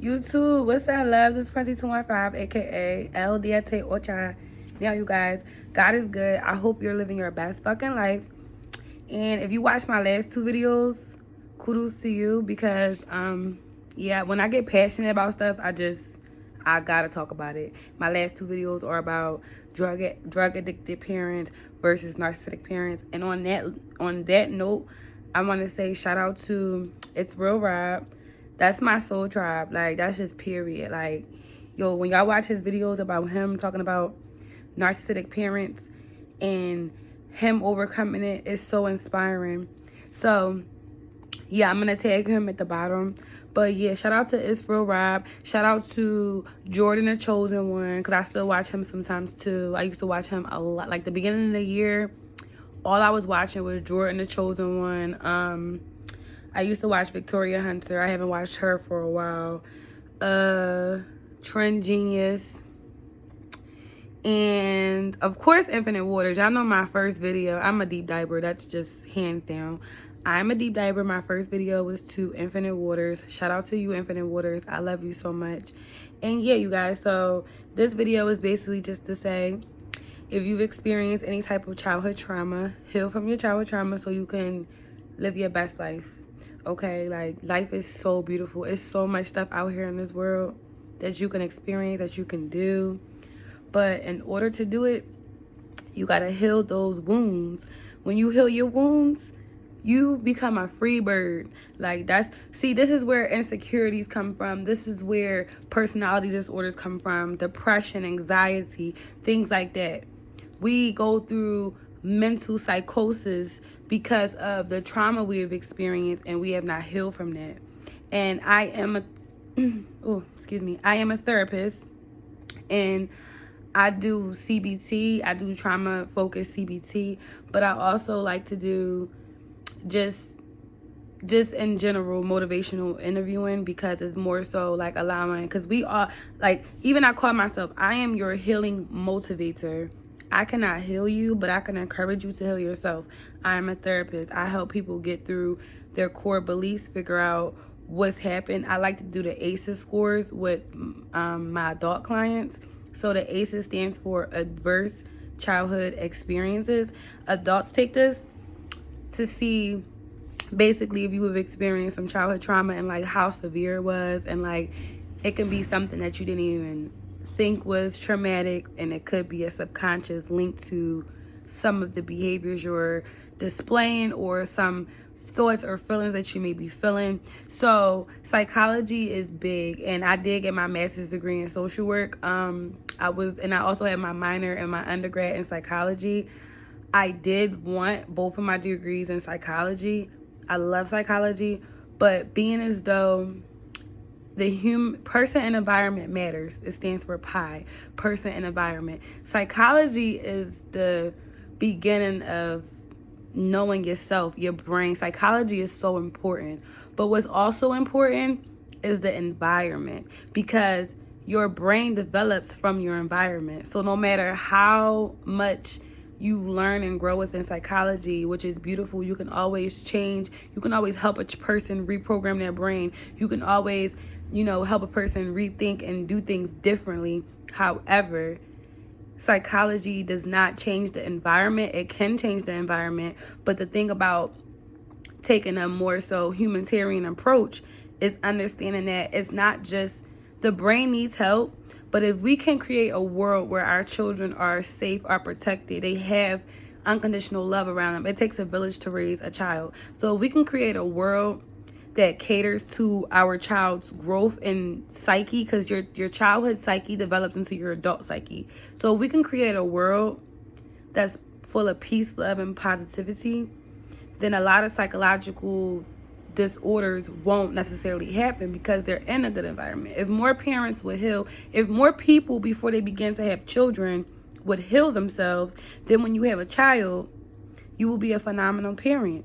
YouTube, what's up, loves? It's Prezi215, aka El Diete Ocha. Now, you guys, God is good. I hope you're living your best fucking life. And if you watched my last two videos, kudos to you because, yeah, when I get passionate about stuff, I gotta talk about it. My last two videos are about drug addicted parents versus narcissistic parents. And on that note, I want to say shout out to It's Real Rob. That's my soul tribe. Like, that's just period. Like, yo, when y'all watch his videos about him talking about narcissistic parents and him overcoming it, it's so inspiring. So, yeah, I'm going to tag him at the bottom. But, yeah, shout out to It's Real Rob. Shout out to Jordan the Chosen One, because I still watch him sometimes, too. I used to watch him a lot. Like, the beginning of the year, all I was watching was Jordan the Chosen One. I used to watch Victoria Hunter. I haven't watched her for a while. Trend Genius. And, of course, Infinite Waters. Y'all know my first video. I'm a deep diver. That's just hands down. I'm a deep diver. My first video was to Infinite Waters. Shout out to you, Infinite Waters. I love you so much. And, yeah, you guys. So, this video is basically just to say, if you've experienced any type of childhood trauma, heal from your childhood trauma so you can live your best life. Okay, like, life is so beautiful. It's so much stuff out here in this world that you can experience, that you can do. But in order to do it, you got to heal those wounds. When you heal your wounds, you become a free bird. Like, this is where insecurities come from. This is where personality disorders come from. Depression, anxiety, things like that. We go through mental psychosis because of the trauma we have experienced, and we have not healed from that. And I am a therapist, and I do CBT. I do trauma focused CBT, but I also like to do just in general motivational interviewing, because it's more so like allowing, because we are, like, even I call myself, I am your healing motivator. I cannot heal you, but I can encourage you to heal yourself. I am a therapist. I help people get through their core beliefs, figure out what's happened. I like to do the ACEs scores with my adult clients. So the ACEs stands for Adverse Childhood Experiences. Adults take this to see basically if you have experienced some childhood trauma and like how severe it was, and like it can be something that you didn't even think was traumatic, and it could be a subconscious link to some of the behaviors you're displaying or some thoughts or feelings that you may be feeling. So psychology is big, and I did get my master's degree in social work. I also had my minor and my undergrad in psychology. I did want both of my degrees in psychology. I love psychology, but being as though the human person and environment matters. It stands for PI, person and environment. Psychology is the beginning of knowing yourself, your brain. Psychology is so important. But what's also important is the environment, because your brain develops from your environment. So no matter how much you learn and grow within psychology, which is beautiful, you can always change. You can always help a person reprogram their brain. You can always, help a person rethink and do things differently. However, psychology does not change the environment. It can change the environment, but the thing about taking a more so humanitarian approach is understanding that it's not just the brain needs help, but if we can create a world where our children are safe, are protected, they have unconditional love around them. It takes a village to raise a child. So if we can create a world that caters to our child's growth and psyche, because your childhood psyche develops into your adult psyche. So if we can create a world that's full of peace, love, and positivity, then a lot of psychological disorders won't necessarily happen, because they're in a good environment. If more parents would heal, if more people before they begin to have children would heal themselves, then when you have a child, you will be a phenomenal parent.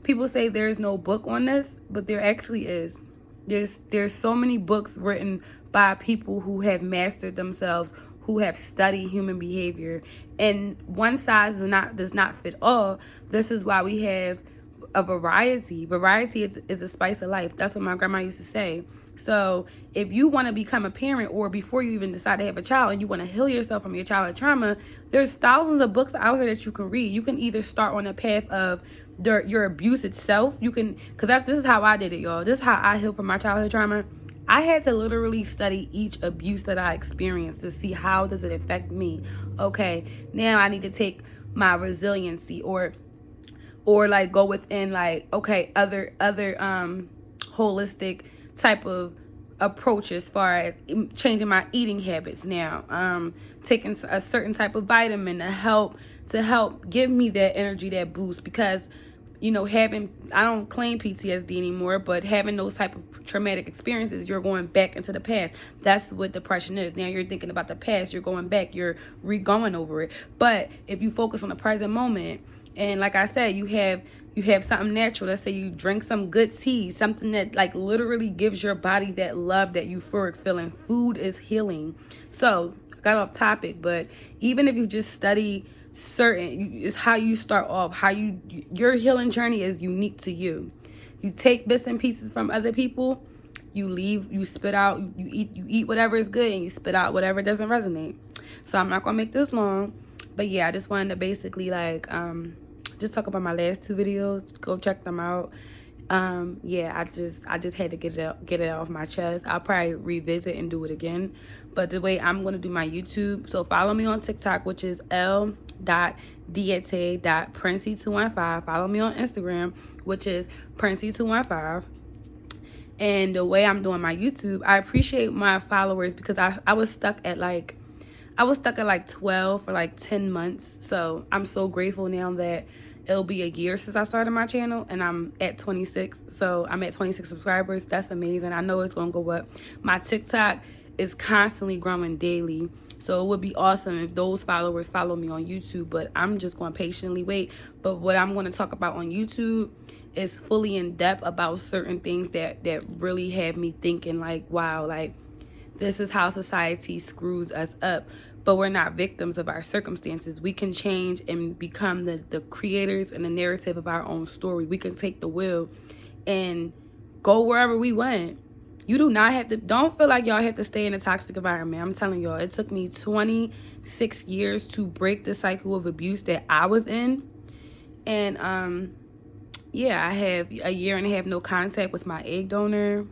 People say there's no book on this, but there actually is. There's so many books written by people who have mastered themselves, who have studied human behavior, and one size does not fit all. This is why we have a variety. Variety is a spice of life. That's what my grandma used to say. So if you want to become a parent, or before you even decide to have a child and you want to heal yourself from your childhood trauma, there's thousands of books out here that you can read. You can either start on a path of your abuse itself. You can, because this is how I did it, y'all. This is how I healed from my childhood trauma. I had to literally study each abuse that I experienced to see how does it affect me. Okay, now I need to take my resiliency, or like go within, like, okay, other holistic type of approach as far as changing my eating habits now, taking a certain type of vitamin to help give me that energy, that boost, because I don't claim PTSD anymore, but having those type of traumatic experiences, you're going back into the past. That's what depression is. Now you're thinking about the past, you're going back, you're re-going over it. But if you focus on the present moment, and like I said, you have something natural. Let's say you drink some good tea, something that like literally gives your body that love, that euphoric feeling. Food is healing. So I got off topic, but even if you just study it's how you start off, your healing journey is unique to you. You take bits and pieces from other people, you leave, you spit out, you eat whatever is good, and you spit out whatever doesn't resonate. So I'm not gonna make this long, but yeah, I just wanted to basically like just talk about my last 2 videos. Go check them out. Yeah, I just had to get it off my chest. I'll probably revisit and do it again, but the way I'm going to do my YouTube, so follow me on TikTok, which is l.diete.princey215. Follow me on Instagram, which is princey215. And the way I'm doing my YouTube, I appreciate my followers, because I was stuck at like 12 for like 10 months. So I'm so grateful now that it'll be a year since I started my channel, and I'm at 26. So I'm at 26 subscribers. That's amazing. I know it's going to go up. My TikTok is constantly growing daily. So it would be awesome if those followers follow me on YouTube, but I'm just going to patiently wait. But what I'm going to talk about on YouTube is fully in depth about certain things that really have me thinking like, wow, like this is how society screws us up. But we're not victims of our circumstances. We can change and become the creators and the narrative of our own story. We can take the wheel and go wherever we want. You do not have to, don't feel like y'all have to stay in a toxic environment. I'm telling y'all, it took me 26 years to break the cycle of abuse that I was in. And yeah, I have a year and a half no contact with my egg donor.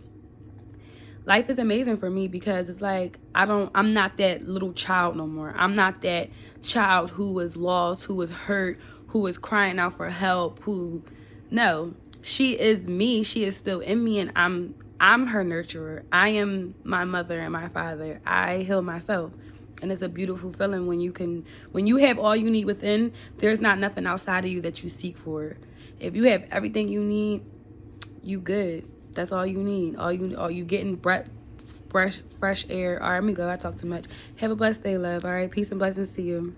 Life is amazing for me, because it's like I'm not that little child no more. I'm not that child who was lost, who was hurt, who was crying out for help, no. She is me. She is still in me, and I'm her nurturer. I am my mother and my father. I heal myself. And it's a beautiful feeling when you have all you need within. There's not nothing outside of you that you seek for. If you have everything you need, you good. That's all you need. All you getting fresh air. All right, let me go. I talk too much. Have a blessed day, love. All right, peace and blessings to you.